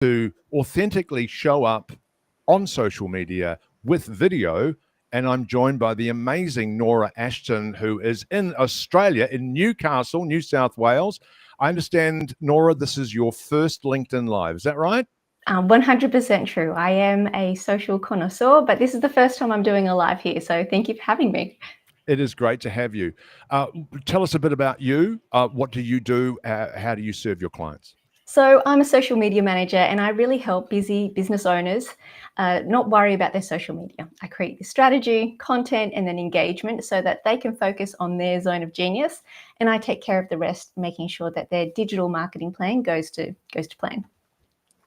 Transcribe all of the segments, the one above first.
to authentically show up on social media with video. And I'm joined by the amazing Nora Ashton, who is in Australia, in Newcastle, New South Wales. I understand, Nora, this is your first LinkedIn Live. Is that right? 100% true. I am a social connoisseur, but this is the first time I'm doing a live here. So thank you for having me. It is great to have you. Tell us a bit about you. What do you do? How do you serve your clients? So I'm a social media manager and I really help busy business owners not worry about their social media. I create the strategy, content, and then engagement so that they can focus on their zone of genius. And I take care of the rest, making sure that their digital marketing plan goes to plan.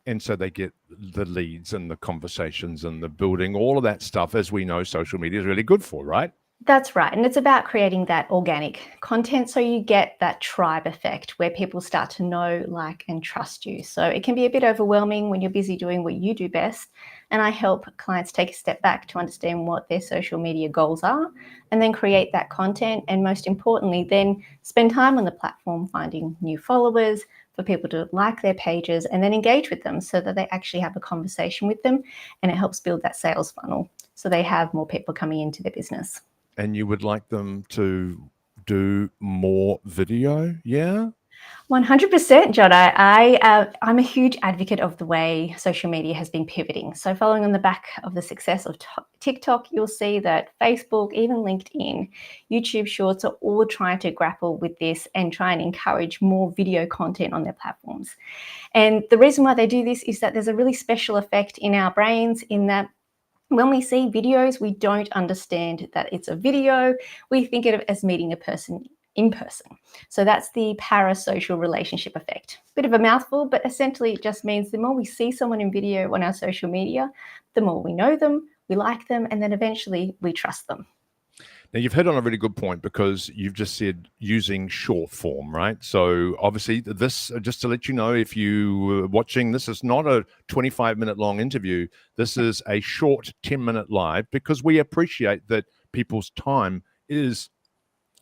And so they get the leads and the conversations and the building, all of that stuff, as we know, social media is really good for, right? That's right. And it's about creating that organic content so you get that tribe effect where people start to know, like, and trust you. So it can be a bit overwhelming when you're busy doing what you do best. And I help clients take a step back to understand what their social media goals are and then create that content. And most importantly, then spend time on the platform finding new followers, for people to like their pages and then engage with them so that they actually have a conversation with them. And it helps build that sales funnel so they have more people coming into their business. And you would like them to do more video, yeah? 100%, John. I'm a huge advocate of the way social media has been pivoting. So following on the back of the success of TikTok, you'll see that Facebook, even LinkedIn, YouTube Shorts are all trying to grapple with this and try and encourage more video content on their platforms. And the reason why they do this is that there's a really special effect in our brains in that when we see videos, we don't understand that it's a video. We think of it as meeting a person in person. So that's the parasocial relationship effect. Bit of a mouthful, but essentially it just means the more we see someone in video on our social media, the more we know them, we like them, and then eventually we trust them. Now, you've hit on a really good point because you've just said using short form, right? So obviously this, just to let you know, if you were watching, this is not a 25-minute long interview. This is a short 10-minute live because we appreciate that people's time is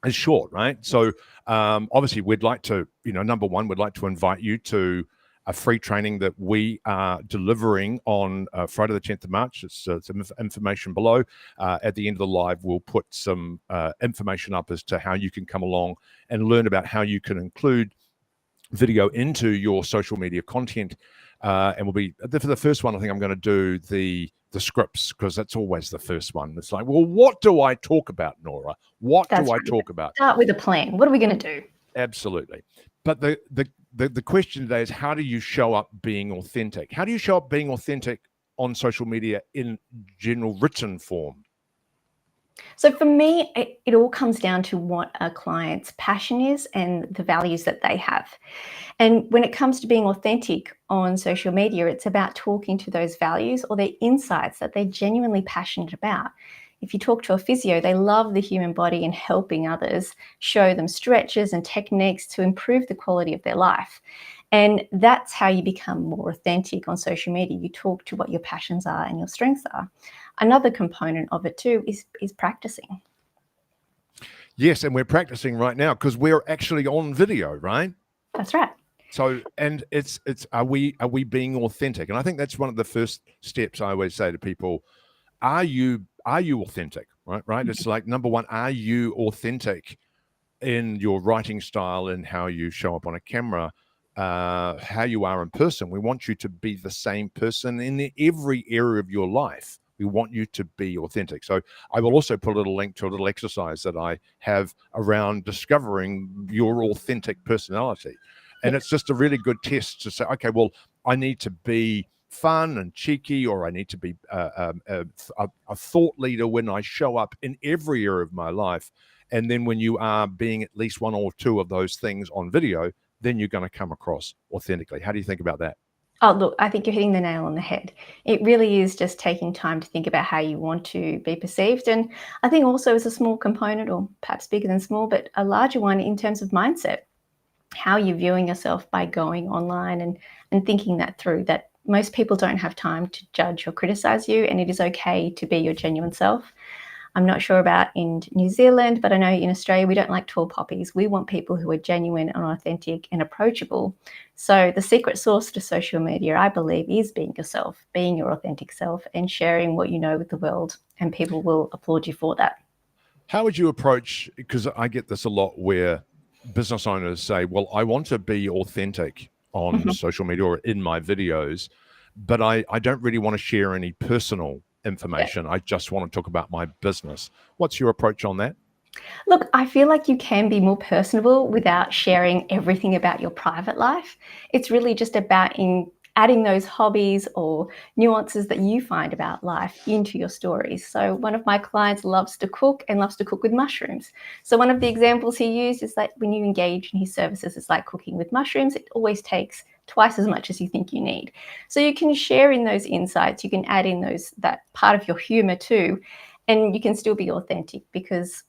short, right? So obviously we'd like to, number one, we'd like to invite you to a free training that we are delivering on Friday the 10th of March. It's some information below. At the end of the live, we'll put some information up as to how you can come along and learn about how you can include video into your social media content. And we'll be, for the first one, I think I'm going to do the scripts because that's always the first one. It's like, well, what do I talk about, Nora? What do I talk about? Start with a plan. What are we going to do? Absolutely. But the question today is, how do you show up being authentic? How do you show up being authentic on social media in general written form? So for me, it all comes down to what a client's passion is and the values that they have. And when it comes to being authentic on social media, it's about talking to those values or their insights that they're genuinely passionate about. If you talk to a physio, they love the human body and helping others, show them stretches and techniques to improve the quality of their life. And that's how you become more authentic on social media. You talk to what your passions are and your strengths are. Another component of it too is practicing. Yes, and we're practicing right now because we're actually on video, right? That's right. So, and it's are we being authentic? And I think that's one of the first steps I always say to people. Are you authentic? Right? Mm-hmm. It's like, number one, are you authentic in your writing style and how you show up on a camera, how you are in person? We want you to be the same person in every area of your life. We want you to be authentic. So I will also put a little link to a little exercise that I have around discovering your authentic personality. And it's just a really good test to say, okay, well, I need to be fun and cheeky, or I need to be a thought leader when I show up in every area of my life. And then when you are being at least one or two of those things on video, then you're going to come across authentically. How do you think about that? Oh, look, I think you're hitting the nail on the head. It really is just taking time to think about how you want to be perceived. And I think also as a small component, or perhaps bigger than small, but a larger one in terms of mindset, how you're viewing yourself by going online and thinking that through, that most people don't have time to judge or criticize you, and it is okay to be your genuine self. I'm not sure about in New Zealand, but I know in Australia, we don't like tall poppies. We want people who are genuine and authentic and approachable. So the secret sauce to social media, I believe, is being yourself, being your authentic self and sharing what you know with the world, and people will applaud you for that. How would you approach, because I get this a lot where business owners say, well, I want to be authentic on Mhm. social media or in my videos, but I don't really want to share any personal Yeah. information. I just want to talk about my business. What's your approach on that? Look, I feel like you can be more personable without sharing everything about your private life. It's really just about adding those hobbies or nuances that you find about life into your stories. So one of my clients loves to cook and loves to cook with mushrooms. So one of the examples he used is that when you engage in his services, it's like cooking with mushrooms. It always takes twice as much as you think you need. So you can share in those insights, you can add in that part of your humor too, and you can still be authentic, because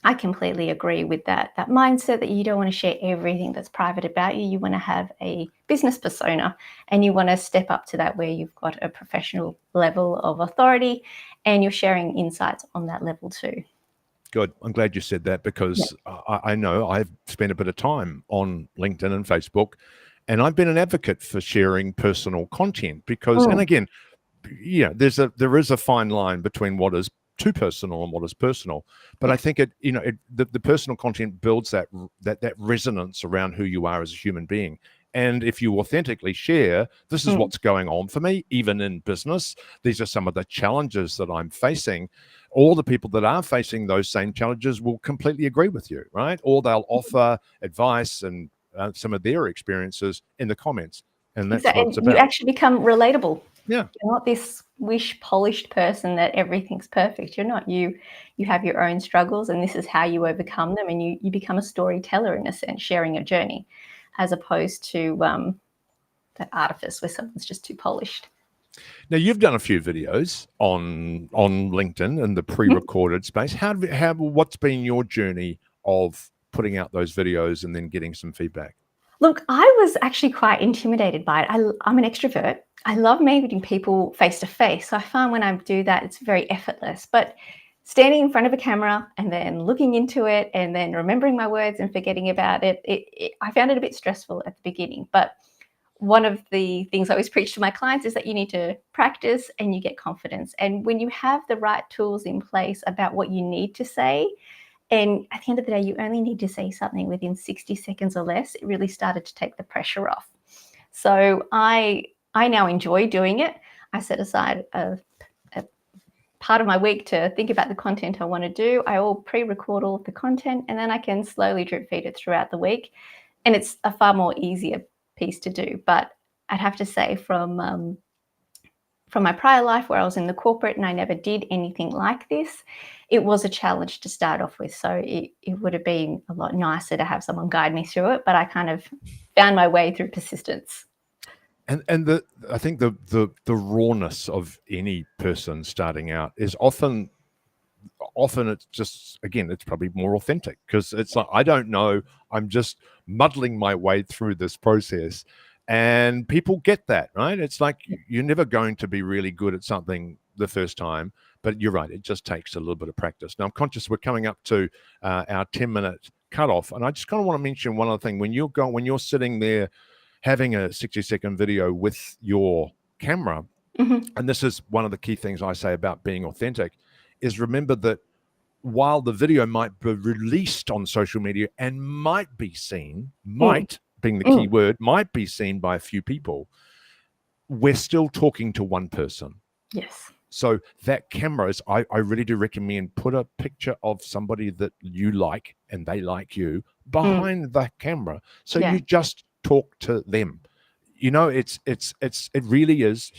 I completely agree with that mindset that you don't want to share everything that's private about you. You want to have a business persona, and you want to step up to that where you've got a professional level of authority and you're sharing insights on that level too. Good. I'm glad you said that, Yeah. because I know I've spent a bit of time on LinkedIn and Facebook, and I've been an advocate for sharing personal content because, and Mm, again, there is a fine line between what is too personal and what is personal. But I yeah. think the personal content builds that resonance around who you are as a human being. And if you authentically share, this is Mm, what's going on for me, even in business. These are some of the challenges that I'm facing. All the people that are facing those same challenges will completely agree with you, right? Or they'll offer advice and some of their experiences in the comments. And that's exactly. what it's And you about. actually become relatable. Yeah. You're not this wish polished person that everything's perfect. You're not. You have your own struggles, and this is how you overcome them, and you become a storyteller in a sense, sharing a journey, as opposed to that artifice where someone's just too polished. Now you've done a few videos on LinkedIn in the Mhm. pre-recorded space. What's been your journey of putting out those videos and then getting some feedback? Look, I was actually quite intimidated by it. I'm an extrovert. I love meeting people face to face. So I find when I do that, it's very effortless. But standing in front of a camera and then looking into it and then remembering my words and forgetting about it, I found it a bit stressful at the beginning. But one of the things I always preach to my clients is that you need to practice and you get confidence. And when you have the right tools in place about what you need to say, and at the end of the day, you only need to say something within 60 seconds or less, it really started to take the pressure off. So I now enjoy doing it. I set aside a part of my week to think about the content I want to do. I all pre-record all of the content, and then I can slowly drip feed it throughout the week. And it's a far more easier piece to do. But I'd have to say from my prior life where I was in the corporate and I never did anything like this, it was a challenge to start off with. So it would have been a lot nicer to have someone guide me through it, but I kind of found my way through persistence. And I think the rawness of any person starting out is often it's just, again, it's probably more authentic because it's like, I don't know, I'm just muddling my way through this process, and people get that, right? It's like you're never going to be really good at something the first time, but you're right, it just takes a little bit of practice. Now I'm conscious we're coming up to our 10-minute cutoff, and I just kind of want to mention one other thing. When you're sitting there having a 60-second video with your camera, Mhm. and this is one of the key things I say about being authentic, is remember that while the video might be released on social media and might be seen, Mm, might being the key mm. word, might be seen by a few people, we're still talking to one person. Yes. So that camera is, I really do recommend put a picture of somebody that you like and they like you Mm. behind the camera. So Yeah. you just talk to them. It really is.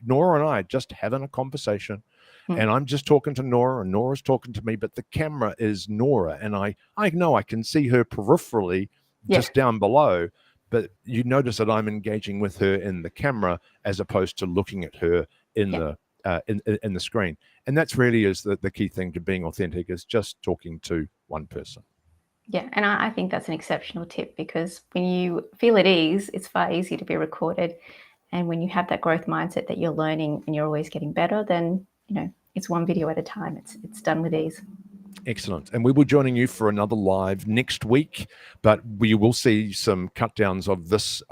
Nora and I just having a conversation, Mm. and I'm just talking to Nora and Nora's talking to me, but the camera is Nora, and I know I can see her peripherally Yeah. just down below, but you notice that I'm engaging with her in the camera as opposed to looking at her in Yeah. in the screen. And that's really is the key thing to being authentic, is just talking to one person. Yeah. And I think that's an exceptional tip, because when you feel at ease, it's far easier to be recorded. And when you have that growth mindset that you're learning and you're always getting better, then, it's one video at a time. It's done with ease. Excellent. And we will be joining you for another live next week, but we will see some cut downs of this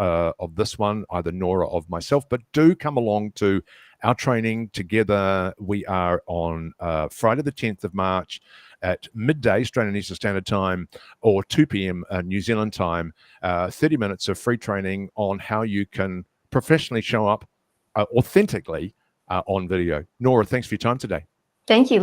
one, either Nora of myself, but do come along to our training together. We are on Friday the 10th of March at midday Australian Eastern Standard Time, or 2 p.m. New Zealand time, 30 minutes of free training on how you can professionally show up authentically on video. Nora, thanks for your time today. Thank you.